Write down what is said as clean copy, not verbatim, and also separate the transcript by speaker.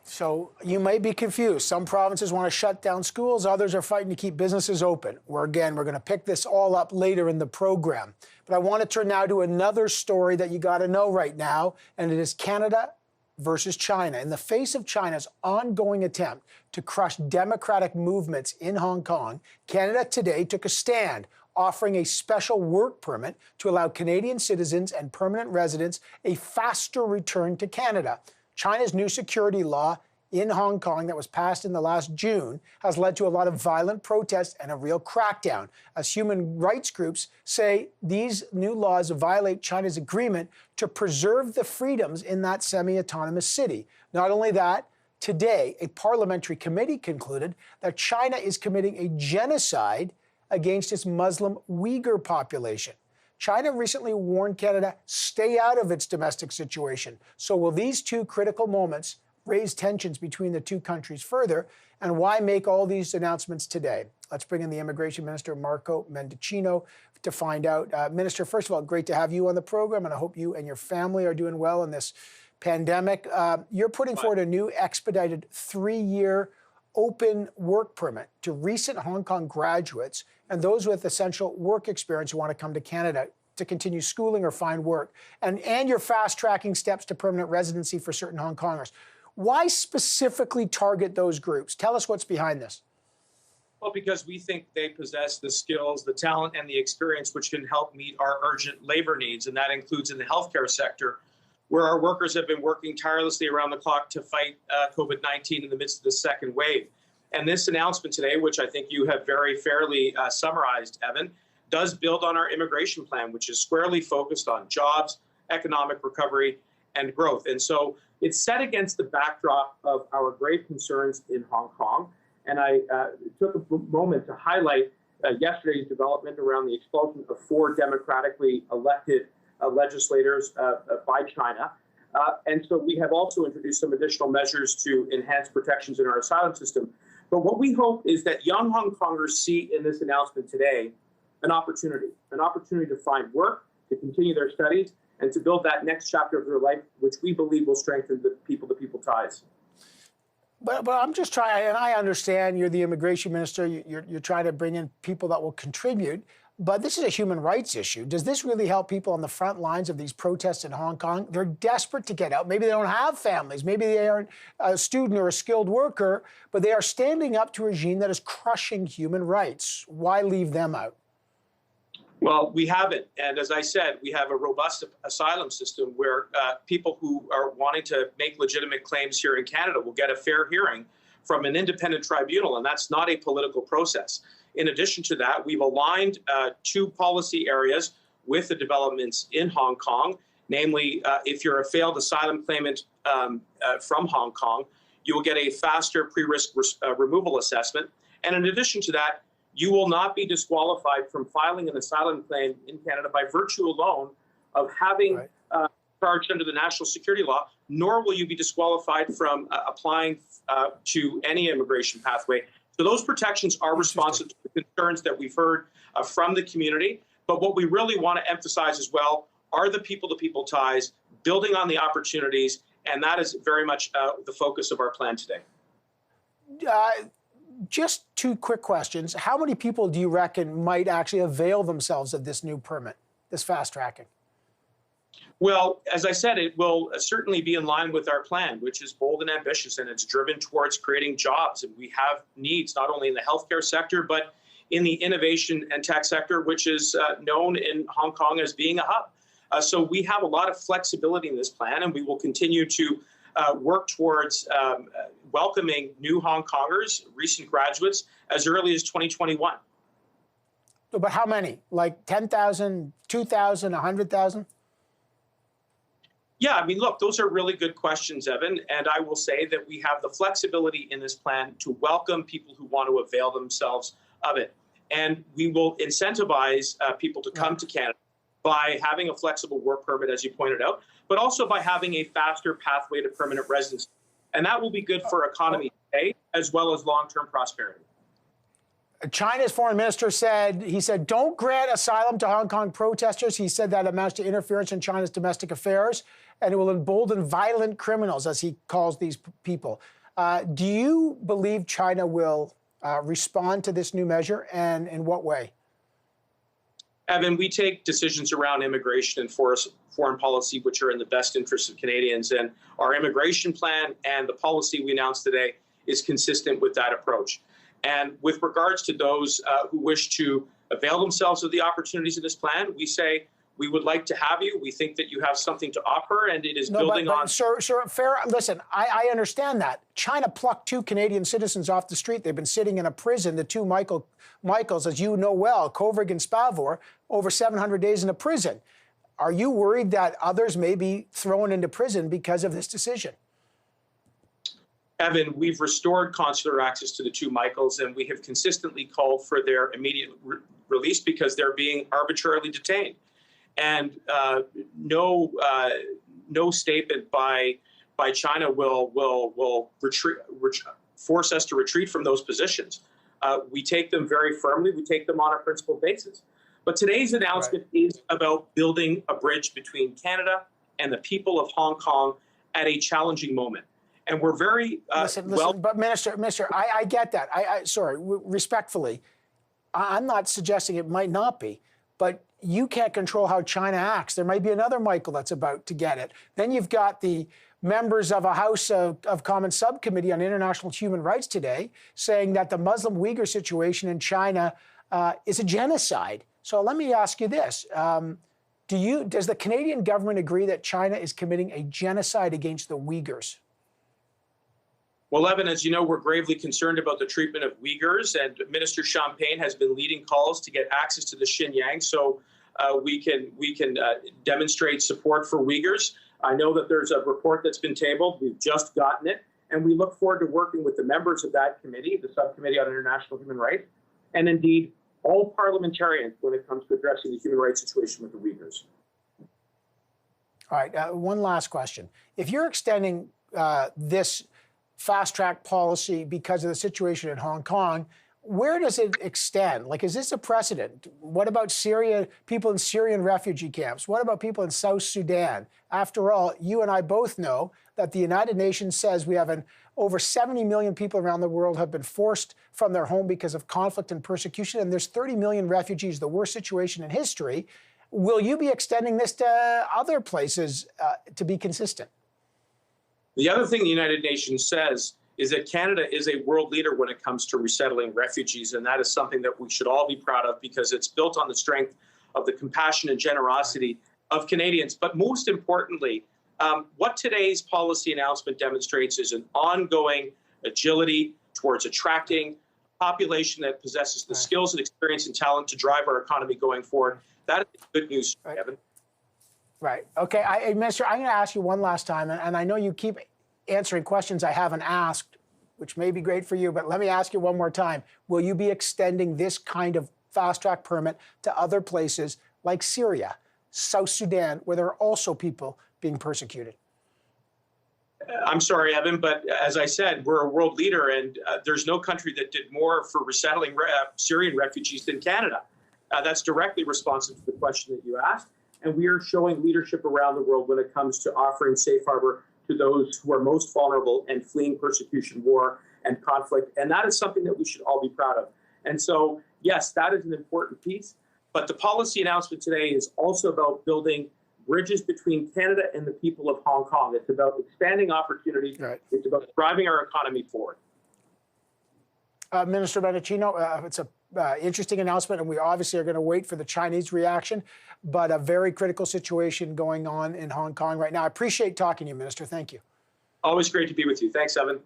Speaker 1: So you may be confused. Some provinces want to shut down schools. Others are fighting to keep businesses open. We're going to pick this all up later in the program. But I want to turn now to another story that you got to know right now, and it is Canada versus China. In the face of China's ongoing attempt to crush democratic movements in Hong Kong, Canada today took a stand, offering a special work permit to allow Canadian citizens and permanent residents a faster return to Canada. China's new security law in Hong Kong that was passed in the last June has led to a lot of violent protests and a real crackdown, as human rights groups say these new laws violate China's agreement to preserve the freedoms in that semi-autonomous city. Not only that, today a parliamentary committee concluded that China is committing a genocide against its Muslim Uyghur population. China recently warned Canada, stay out of its domestic situation. So will these two critical moments raise tensions between the two countries further? And why make all these announcements today? Let's bring in the Immigration Minister, Marco Mendicino, to find out. Minister, first of all, great to have you on the program, and I hope you and your family are doing well in this pandemic. You're putting forward a new expedited 3-year open work permit to recent Hong Kong graduates and those with essential work experience who want to come to Canada to continue schooling or find work, and you're fast-tracking steps to permanent residency for certain Hong Kongers. Why specifically target those groups? Tell us what's behind this.
Speaker 2: Well, because we think they possess the skills, the talent, and the experience which can help meet our urgent labor needs, and that includes in the healthcare sector, where our workers have been working tirelessly around the clock to fight COVID-19 in the midst of the second wave. And this announcement today, which I think you have very fairly summarized, Evan, does build on our immigration plan, which is squarely focused on jobs, economic recovery, and growth. And so it's set against the backdrop of our grave concerns in Hong Kong. And I took a moment to highlight yesterday's development around the expulsion of 4 democratically elected legislators by China. And so we have also introduced some additional measures to enhance protections in our asylum system. But what we hope is that young Hong Kongers see in this announcement today an opportunity to find work, to continue their studies, and to build that next chapter of their life, which we believe will strengthen the people-to-people ties.
Speaker 1: But I'm just trying, and I understand you're the immigration minister, you're trying to bring in people that will contribute, but this is a human rights issue. Does this really help people on the front lines of these protests in Hong Kong? They're desperate to get out. Maybe they don't have families. Maybe they aren't a student or a skilled worker, but they are standing up to a regime that is crushing human rights. Why leave them out?
Speaker 2: Well, we haven't. And as I said, we have a robust asylum system where people who are wanting to make legitimate claims here in Canada will get a fair hearing from an independent tribunal, and that's not a political process. In addition to that, we've aligned 2 policy areas with the developments in Hong Kong. Namely, if you're a failed asylum claimant from Hong Kong, you will get a faster pre-risk removal assessment. And in addition to that, you will not be disqualified from filing an asylum claim in Canada by virtue alone of having charged under the national security law, nor will you be disqualified from applying to any immigration pathway. So those protections are responsive to the concerns that we've heard from the community. But what we really want to emphasize as well are the people-to-people ties, building on the opportunities, and that is very much the focus of our plan today.
Speaker 1: Just 2 quick questions. How many people do you reckon might actually avail themselves of this new permit, this fast tracking?
Speaker 2: Well, as I said, it will certainly be in line with our plan, which is bold and ambitious, and it's driven towards creating jobs. And we have needs not only in the healthcare sector, but in the innovation and tech sector, which is known in Hong Kong as being a hub. So we have a lot of flexibility in this plan, and we will continue to work towards welcoming new Hong Kongers, recent graduates, as early as 2021.
Speaker 1: But how many? Like 10,000, 2,000, 100,000?
Speaker 2: Yeah, I mean, look, those are really good questions, Evan. And I will say that we have the flexibility in this plan to welcome people who want to avail themselves of it. And we will incentivize people to come to Canada by having a flexible work permit, as you pointed out, but also by having a faster pathway to permanent residency. And that will be good for economy today, as well as long-term prosperity.
Speaker 1: China's foreign minister said, don't grant asylum to Hong Kong protesters. He said that amounts to interference in China's domestic affairs, and it will embolden violent criminals, as he calls these people. Do you believe China will respond to this new measure, and in what way?
Speaker 2: Evan, we take decisions around immigration and foreign policy which are in the best interest of Canadians, and our immigration plan and the policy we announced today is consistent with that approach. And with regards to those who wish to avail themselves of the opportunities in this plan, we say we would like to have you. We think that you have something to offer, and it is building on.
Speaker 1: Sir, fair. Listen, I understand that. China plucked 2 Canadian citizens off the street. They've been sitting in a prison, the 2 Michaels, as you know well, Kovrig and Spavor, over 700 days in a prison. Are you worried that others may be thrown into prison because of this decision?
Speaker 2: Evan, we've restored consular access to the 2 Michaels, and we have consistently called for their immediate release because they're being arbitrarily detained. And no statement by China will force us to retreat from those positions. We take them very firmly. We take them on a principled basis. But today's announcement is about building a bridge between Canada and the people of Hong Kong at a challenging moment. And we're very
Speaker 1: listen, but Minister, I get that. Sorry, respectfully, I'm not suggesting it might not be, but you can't control how China acts. There might be another Michael that's about to get it. Then you've got the members of a House of Common Subcommittee on International Human Rights today saying that the Muslim Uyghur situation in China is a genocide. So let me ask you this. Does the Canadian government agree that China is committing a genocide against the Uyghurs?
Speaker 2: Well, Evan, as you know, we're gravely concerned about the treatment of Uyghurs, and Minister Champagne has been leading calls to get access to the Xinjiang so we can demonstrate support for Uyghurs. I know that there's a report that's been tabled. We've just gotten it, and we look forward to working with the members of that committee, the Subcommittee on International Human Rights, and indeed all parliamentarians when it comes to addressing the human rights situation with the Uyghurs.
Speaker 1: All right, one last question. If you're extending this fast-track policy because of the situation in Hong Kong, where does it extend? Like, is this a precedent? What about Syria, people in Syrian refugee camps? What about people in South Sudan? After all, you and I both know that the United Nations says we have over 70 million people around the world have been forced from their home because of conflict and persecution, and there's 30 million refugees, the worst situation in history. Will you be extending this to other places to be consistent?
Speaker 2: The other thing the United Nations says is that Canada is a world leader when it comes to resettling refugees, and that is something that we should all be proud of because it's built on the strength of the compassion and generosity of Canadians. But most importantly, what today's policy announcement demonstrates is an ongoing agility towards attracting a population that possesses the skills and experience and talent to drive our economy going forward. That is good news, Kevin.
Speaker 1: Right. Okay, Minister, I'm going to ask you one last time, and I know you keep answering questions I haven't asked, which may be great for you, but let me ask you one more time. Will you be extending this kind of fast-track permit to other places like Syria, South Sudan, where there are also people being persecuted?
Speaker 2: I'm sorry, Evan, but as I said, we're a world leader, and there's no country that did more for resettling Syrian refugees than Canada. That's directly responsive to the question that you asked. And we are showing leadership around the world when it comes to offering safe harbor to those who are most vulnerable and fleeing persecution, war, and conflict. And that is something that we should all be proud of. And so, yes, that is an important piece. But the policy announcement today is also about building bridges between Canada and the people of Hong Kong. It's about expanding opportunities. Right. It's about driving our economy forward.
Speaker 1: Minister Mendicino, it's an interesting announcement, and we obviously are going to wait for the Chinese reaction, but a very critical situation going on in Hong Kong right now. I appreciate talking to you, Minister. Thank you.
Speaker 2: Always great to be with you. Thanks, Evan.